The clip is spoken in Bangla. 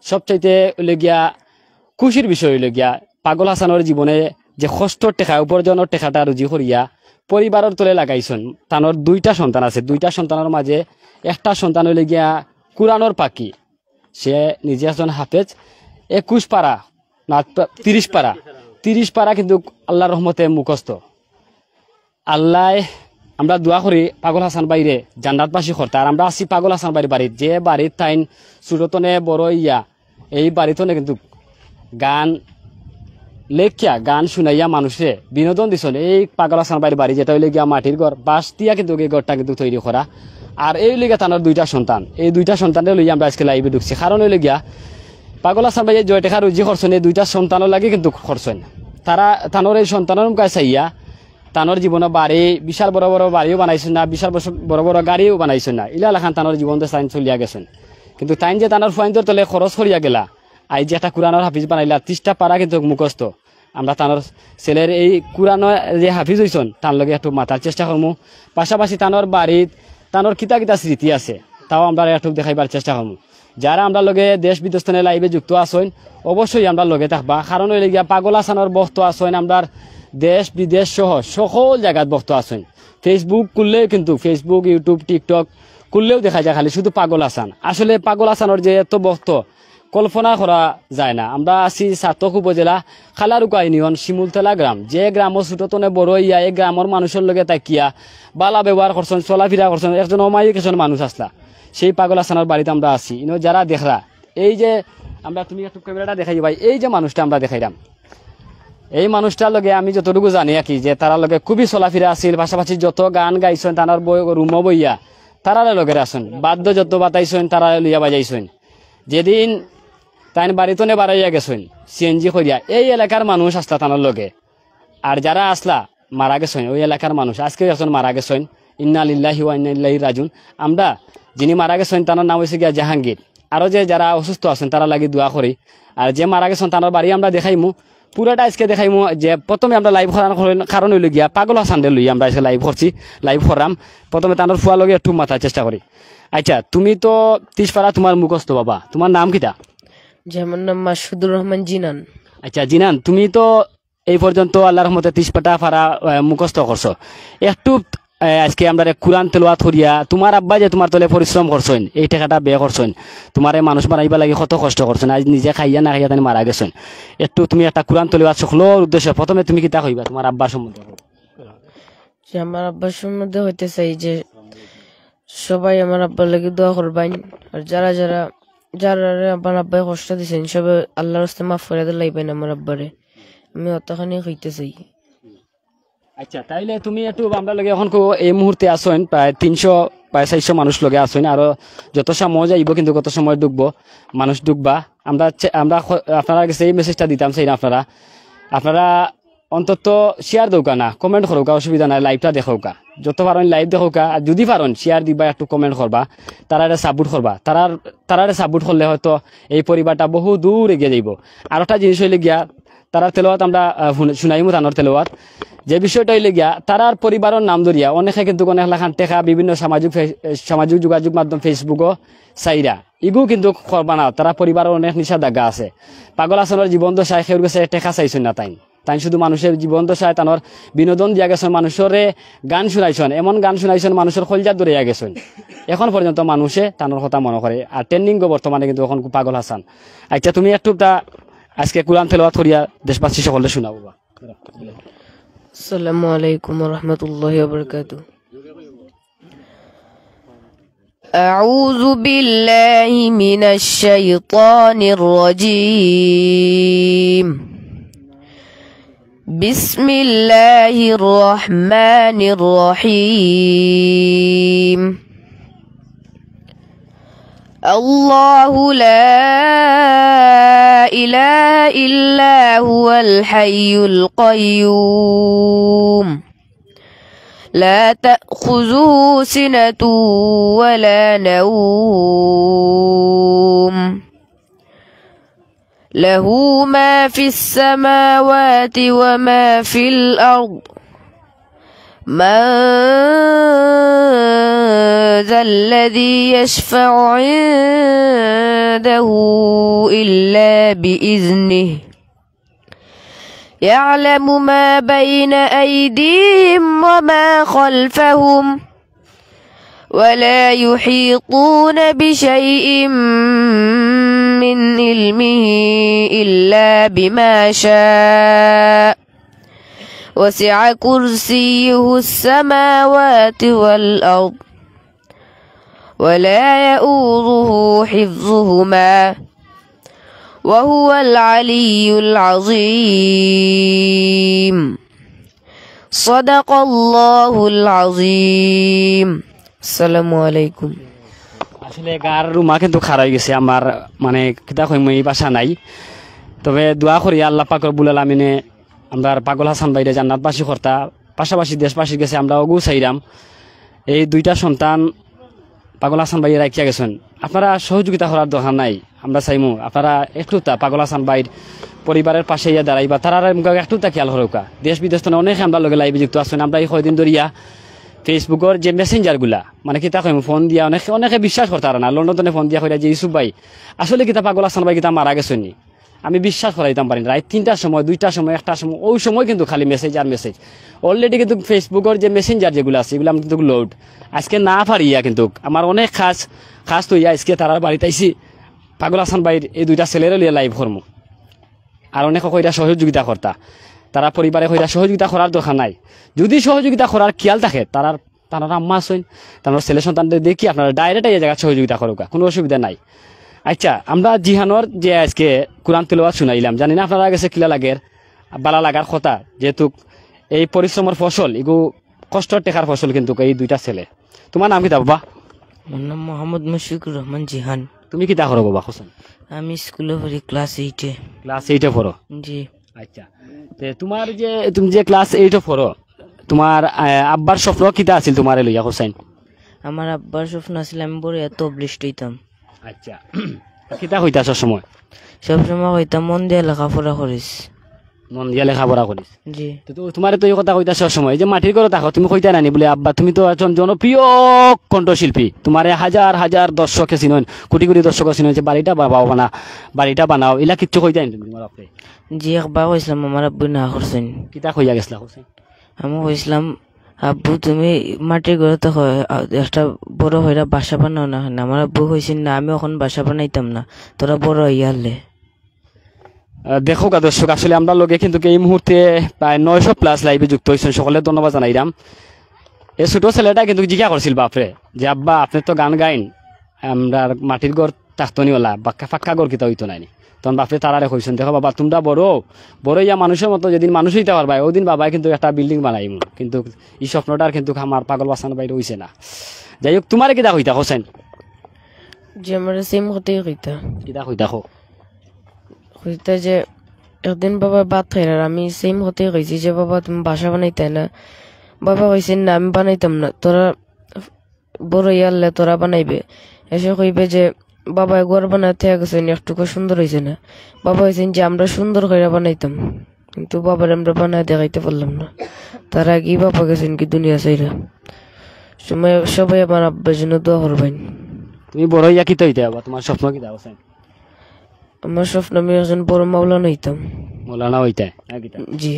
সবচাইতে হইলে গিয়া খুশির বিষয় হইলে গিয়া পাগল হাসানের জীবনে যে কষ্টর টেকা উপার্জনের টেকাটা রুজি করিয়া পরিবারের তলে লাগাইছেন। তানোর 2টা সন্তান আছে, 2টা সন্তানের মাঝে একটা সন্তান হইলে গিয়া কুরআনের পাখি, সে নিজে একজন হাফেজ। 21 পারা না 30 পারা কিন্তু আল্লাহর রহমতে মুখস্থ। আল্লাহ আমরা দোয়া করি পাগল হাসান বাইরে জান্নাতবাসী করতে। আর আমরা আছি পাগল হাসান বাড়ির যে বাড়ির তাইন ছোটতনে বড় ইয়া এই বাড়িতনে কিন্তু গান লেখিয়া গান শুনাইয়া মানুষে বিনোদন দিছেন। এই পাগল হাসান বাড়ি যেটা হইলে গিয়া মাটির ঘর বাঁশ দিয়া কিন্তু এই ঘরটা কিন্তু তৈরি করা। আর এই লিগে তানোর 2টা সন্তান, এই 2টা সন্তানের লইয়া আমরা আজকে লাইভে ঢুকছি। কারণ হইলে গিয়া পাগল হাসান ভাই জয় টেকা রুজি করছেন এই 2টা সন্তানের লাগে কিন্তু করছেন। তারা তানোর এই সন্তানের কাছে চাইয়া তানোর জীবনে বাড়ি বিশাল বড় বড় বাড়িও বানাইছেন না, বিশাল বড় বড় গাড়িও বানাইছেন না। ইলা লেখান তানোর জীবনতে সাইন চলিয়া গেছেন। কিন্তু তাইন যে তানোর ফাইন্দর তলে খরচ করিয়া গেলা, আই যে একটা কুরআনের হাফিজ বানাইলা 30টা পারা কিন্তু মুখস্থ। আমরা তানোর ছেলের এই কুরআনের যে হাফিজ হইছেন তার লগে একটু মাথার চেষ্টা করবো। পাশাপাশি তানোর বাড়িত তানোর কিতা কিতা স্মৃতি আছে তাও আমরা একটু দেখাইবার চেষ্টা করবো। যারা আমরা লগে দেশ বিদেশে লাইভে যুক্ত আছেন অবশ্যই আমরা লগে থাকবা। কারণ হইলে গিয়া পাগল হাসানের বক্ত আছেন আমরা দেশ বিদেশ সহ সকল জায়গাত বক্ত আছেন। ফেসবুক খুললেও কিন্তু ফেসবুক ইউটিউব টিকটক খুললেও দেখা যায় খালি শুধু পাগল হাসান। আসলে পাগল হাসানের যে এত বক্ত কল্পনা করা যায় না। আমরা আছি সাতক উপজেলা খালারুকা ইউনিয়ন শিমুলতলা গ্রাম, যে গ্রামের ছোটতনে বড় ইয়া এই গ্রামের মানুষের লগে তাকিয়া বালা ব্যবহার করছেন, চলাফেরা করছেন, একজন অমায়িক একজন মানুষ আসলা সেই পাগল হাসানের বাড়িতে আমরা আছি। যারা দেখরা এই যে আমরা তুমি একটু ক্যামেরাটা দেখাই ভাই, এই যে মানুষটা আমরা দেখাইলাম এই মানুষটার লগে আমি যতটুকু জানি আর কি যে তারা লগে খুবই চলাফেরা আছিল। পাশাপাশি যত গান গাইছেন তার রুম বইয়া তারা লগে আসেন, বাদ্য যত বাতাইছেন তারা লইয়া বাজাইছেন। যেদিন তাই বাড়িতনে বাড়াইয়া গেছেন সিএনজি করিয়া এই এলাকার মানুষ আসলা তানোর লগে। আর যারা আসলা মারা গেছেন ওই এলাকার মানুষ আজকে একজন মারা গেছেন, ইন্না লিল্লাহি ওয়া ইন্না ইলাইহি রাজিউন। আমরা যিনি মারা গেছেন তার নাম হয়েছে গিয়া জাহাঙ্গীর। আরো যে যারা অসুস্থ আছেন তারা লাগি দোয়া করি। আর যে মারা গেছেন তার বাড়ি আমরা দেখাইমু, পুরাটা আজকে দেখাইমু। যে প্রথমে আমরা লাইভ করার কারণ হইল গিয়া পাগল হাসান লই আমরা আজকে লাইভ করছি, লাইভ করাম। প্রথমে তানোর ফুয়া লগে একটু মাথার চেষ্টা করি। আচ্ছা তুমি তো 30 পারা তোমার মুখস্থ বাবা, তোমার নাম কিটা? যেমন নাম মাসুদুর রহমান জিনান। আচ্ছা জিনান, তুমি তো এই পর্যন্ত আল্লাহর রহমতে 30 পারা মুখস্থ করছো। একটু আজকে আমরা কুরআন তেলাওয়াত করিয়া তোমার আব্বা যে তোমার তলে পরিশ্রম করছেন এই টাকাটা ব্যয় করছেন, তোমার মানুষ বানাইবা লাগে কত কষ্ট করছেন, আজ নিজে খাইয়া না খাইয়া তাই মারা গেছেন। একটু তুমি একটা কুরআন তেলাওয়াত সকলের উদ্দেশ্যে প্রথমে তুমি কিতা কইবা তোমার আব্বার সম্বন্ধে? যে আমার আব্বার সম্বন্ধে হইতে চাই যে সবাই আমার আব্বার লাগে দোয়া করবেন। আর যারা যারা যারা আমার আব্বাই কষ্ট দিচ্ছেন সবাই আল্লাহর রাস্তায় মাফ করে দিলাইবেন আমার আব্বারে। আমি অতখানি হইতে চাই। আচ্ছা তাইলে তুমি একটু আমরা লগে এখন এই মুহূর্তে আসেন প্রায় 300 প্রায় 400 মানুষ লগে আসেন। আরো যত সময় যাইব কিন্তু কত সময় ডুববো মানুষ ডুববা। আমরা আপনারা কাছে এই মেসেজটা দিতাম সেই আপনারা অন্তত শেয়ার দৌকা না, কমেন্ট করোকা, অসুবিধা নাই, লাইভটা দেখোকা, যত পারেন লাইভ দেখোকা। আর যদি পারেন শেয়ার দিবা, একটু কমেন্ট করবা, তারা সাপোর্ট করবা। তারা সাপোর্ট করলে হয়তো এই পরিবারটা বহু দূর এগিয়ে যাইব। আর একটা জিনিস হইলে গিয়া তারা তেলাওয়াত আমরা শুনাইমু তানোর তেলাওয়াত। যে বিষয়টা হইলে গিয়া তারার পরিবারের নাম ধরিয়া অনেকে কিন্তু অনেক লাখান টেকা বিভিন্ন সামাজিক যোগাযোগ মাধ্যম ফেসবুকও চাইরা ইগু কিন্তু করবা না। তারা পরিবারের অনেক নিষেধাজ্ঞা আছে। পাগল হাসানের জীবন দশায় সেউর কাছে টেকা চাইছেন না, তাই শুধু মানুষের জীবন দশায় তানোর বিনোদন দিয়া গেছেন, মানুষের গান শুনাইছেন, এমন গান শুনাইছেন মানুষের খলজাত ধরিয়া গেছেন। এখন পর্যন্ত মানুষে তানোর কথা মনে করে। আর ট্রেন্ডিং বর্তমানে কিন্তু এখন পাগল হাসান। আচ্ছা তুমি একটু আজকে কুরআন তেলাওয়াত করিয়া দেশবাসী সকলে শোনাবো। আসসালামু আলাইকুম ওয়া রাহমাতুল্লাহি ওয়া বারাকাতুহু। আউযু বিল্লাহি মিনাশ শাইতানির রাজীম। বিসমিল্লাহির রহমানির রহিম। আল্লাহু লা ইলাহা ইল্লা হুয়াল হাইয়ুল কাইয়্যুম লা তাখুযুহু সিনাতুন ওয়া লা নাওম লাহু মা ফিস সামাওয়াতি ওয়া মা ফিল আরদ মান ذا الذي يشفع عنده إلا بإذنه يعلم ما بين أيديهم وما خلفهم ولا يحيطون بشيء من علمه إلا بما شاء وسع كرسيه السماوات والأرض ولا يؤوده حفظهما وهو العلي العظيم صدق الله العظيم السلام عليكم আসলে গার রুমা কিন্তু খারাপ হয়ে গেছে আমার মানে কিতা কই মই বাসা নাই তবে দোয়া করি আল্লাহ পাক রব্বুল আলামিনে আমরা পাগল হাসান ভাইরে জান্নাতবাসী করতা পাশাপাশি দেশবাসী গেছে আমরা অগু চাইরাম এই দুইটা সন্তান পাগল হাসান ভাই রাখিয়া গেছেন আপনারা সহযোগিতা করার দরকার নাই আমরা চাইমু আপনারা একটুতা পাগল হাসান ভাইর পরিবারের পাশে ইয়া দাঁড়াইবা তারা একটুতা খেয়াল হরৌকা দেশ বিদেশ তো অনেক আমরা লগে লাইভে যুক্ত আছেন আমরা এই কয়দিন ধরিয়া ফেসবুকের যে মেসেঞ্জারগুলা মানে কিতা কইম ফোন দিয়া অনেকে বিশ্বাস করতার না লন্ডনে ফোন দিয়া কইরা যে ইউসুফ ভাই আসলে কিতা পাগল হাসান ভাই কিতা মারা গেছেন নি আমি বিশ্বাস করাইতাম পারি না রাত 3টার সময় 2টার সময় 1টার সময় ওই সময় কিন্তু খালি মেসেজ আর মেসেজ অলরেডি কিন্তু ফেসবুকের যে মেসেঞ্জার যেগুলো আছে এগুলো আমি কিন্তু লোড আজকে না পারিয়া কিন্তু আমার অনেক খাস তো ইয়া আজকে তারার বাড়িতে আইসি পাগল হাসান ভাইয়ের এই দুইটা ছেলেরও লিয়ে লাইভ করমু আর অনেক কইরা সহযোগিতা করতা তারা পরিবারে কইরা সহযোগিতা করার দরকার নাই যদি সহযোগিতা করার খেয়াল থাকে তারা আম্মা আছেন তার ছেলে সন্তানদের দেখি আপনারা ডাইরেক্ট এই জায়গায় সহযোগিতা করুক কোনো অসুবিধা নাই আচ্ছা আমরা জিহানোর যে আজকে কোরআন তিলাওয়াত শুনাইলাম জানি না আপনারা গেছে কিলা লাগের বালা লাগার কথা যেহেতু এই পরিশ্রমের ফসল এগু কষ্টর টেকার ফসল কিন্তু এই দুইটা ছেলে তোমার নাম কি বাবা আমার নাম মোহাম্মদ মুশফিকুর রহমান জিহান তুমি কি তা করো বাবা হোসেন আমি স্কুলে পড়ি ক্লাস 8-এ ক্লাস 8-এ পড়ো জি আচ্ছা তোমার যে তুমি যে ক্লাস 8-এ পড়ো তোমার আব্বার স্বপ্ন কিতা আছিল তোমার লইয়া হোসেন আমার আব্বার স্বপ্ন আছিল আমি বড় এত অবলিষ্ট হইতাম আচ্ছা কিতা হইতা সময় সবসময় হইতাম মন দিয়ে লেখাপড়া করিস মন দিয়া লেখাপড়া করিস জি তো তোমার তো এই কথা কইতা সময় যে মাটির ঘরে থাকো তুমি কইতা নানি বলে আব্বা তুমি তো একজন জনপ্রিয় কণ্ঠশিল্পী তোমার হাজার হাজার দর্শকে চিনেন কোটি কোটি দর্শক চিনেন যে বাড়িটা বানাও এলা কিচ্ছু কইতা নি তুমি তোমার আপনি জি একবার কইছিলাম আমার আব্বু না করছেন কিতা কইয়া গেছলা হোসেন আমি কইছিলাম আব্বু তুমি মাটির ঘরে তো একটা বড় হইরা বাসা বানাও না আমার আব্বু কইছেন না আমি এখন বাসা বানাইতাম না তোরা বড় হইয়ালে দেখো দর্শক আসলে আমরা লগে কিন্তু এই মুহূর্তে প্রায় 900+ লাইভে যুক্ত হয়েছেন সকলে ধন্যবাদ জানাইলাম এই ছোট ছেলেটা কিন্তু জিজ্ঞা করছিল বাপরে যে আব্বা আপনি তো গান গাইন আমরা মাটির ঘর তাখতনিওয়ালা পাক্কা ঘর কিতা হইতো নাই তখন বাপরে তারারে কইছেন দেখো বাবা তোমরা বড় ইয়া মানুষের মতো যেদিন মানুষ হইতে পারবা ওই দিন বাবাই কিন্তু একটা বিল্ডিং বানাইম কিন্তু এই স্বপ্নটার কিন্তু আমার পাগল বাসানো বাইরে হইছে না যাই হোক তোমার কিতা হইতা হোসেন যে আমার সেম হতে কইতা কিতা হইতা কইতা যে একদিন বাবা ভাত খাইরা আমি সেম হতে কইছি যে বাবা তুমি বাসা বানাইতে না বাবা কইছেন না আমি বানাইতাম না তোরা বড় ইয়ারলে তোরা বানাইবে এসে কইবে যে বাবা ঘর বানাতে গেছেন একটুকু সুন্দর হয়েছে না বাবা হয়েছেন যে আমরা সুন্দর করে বানাইতাম কিন্তু বাবার আমরা বানায় দেখাইতে পারলাম না তার আগেই বাবা গেছেন কি দুনিয়া চাইরা সময় সবাই আমার আব্বার জন্য দোয়া করবেন তুমি বড় ইয়া কিতা হইতে বাবা তোমার স্বপ্ন কিতা হোসেন আমার স্বপ্ন আমি একজন বড় মাওলানা হইতাম মৌলানা হইতে জি